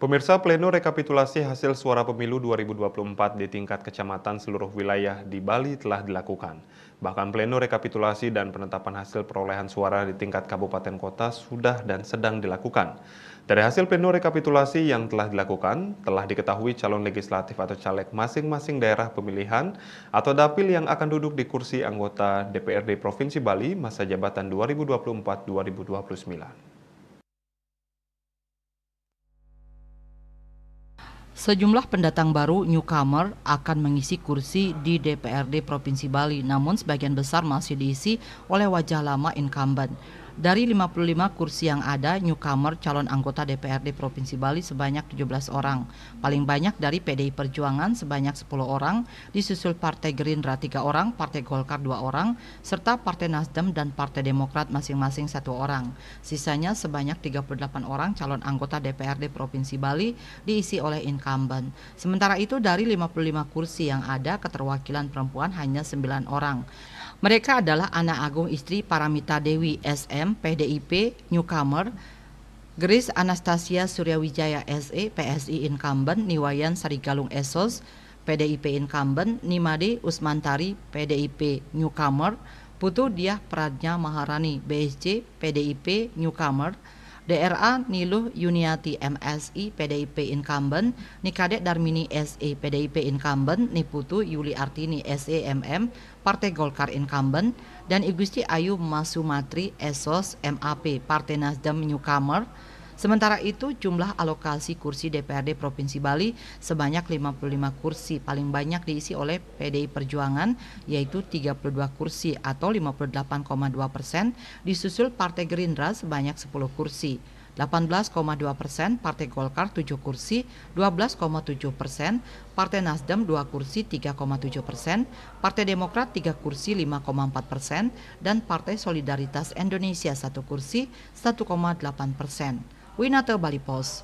Pemirsa, pleno rekapitulasi hasil suara pemilu 2024 di tingkat kecamatan seluruh wilayah di Bali telah dilakukan. Bahkan pleno rekapitulasi dan penetapan hasil perolehan suara di tingkat kabupaten kota sudah dan sedang dilakukan. Dari hasil pleno rekapitulasi yang telah dilakukan, telah diketahui calon legislatif atau caleg masing-masing daerah pemilihan atau dapil yang akan duduk di kursi anggota DPRD Provinsi Bali masa jabatan 2024-2029. Sejumlah pendatang baru newcomer akan mengisi kursi di DPRD Provinsi Bali, namun sebagian besar masih diisi oleh wajah lama incumbent. Dari 55 kursi yang ada, newcomer calon anggota DPRD Provinsi Bali sebanyak 17 orang. Paling banyak dari PDI Perjuangan sebanyak 10 orang, disusul Partai Gerindra 3 orang, Partai Golkar 2 orang, serta Partai Nasdem dan Partai Demokrat masing-masing 1 orang. Sisanya sebanyak 38 orang calon anggota DPRD Provinsi Bali diisi oleh incumbent. Sementara itu dari 55 kursi yang ada, keterwakilan perempuan hanya 9 orang. Mereka adalah Ana Agung istri Paramita Dewi SM, PDIP, newcomer, Grace Anastasia Suryawijaya SE, PSI incumbent, Niwayan Sarigalung Esos, PDIP incumbent, Nimade Usmantari, PDIP newcomer, Putu Diah Pradnya Maharani, BSC, PDIP newcomer, DRA Niluh Yuniati MSI PDIP incumbent, Nikade Darmini SE PDIP incumbent, Niputu Yuli Artini SEMM Partai Golkar incumbent, dan Igusti Ayu Masumatri Esos MAP Partai Nasdem newcomer. Sementara itu, jumlah alokasi kursi DPRD Provinsi Bali sebanyak 55 kursi, paling banyak diisi oleh PDI Perjuangan, yaitu 32 kursi atau 58,2%, disusul Partai Gerindra sebanyak 10 kursi. 18,2%, Partai Golkar 7 kursi, 12,7%, Partai Nasdem 2 kursi 3,7%, Partai Demokrat 3 kursi 5,4%, dan Partai Solidaritas Indonesia 1 kursi 1,8%. Winata Bali Pos.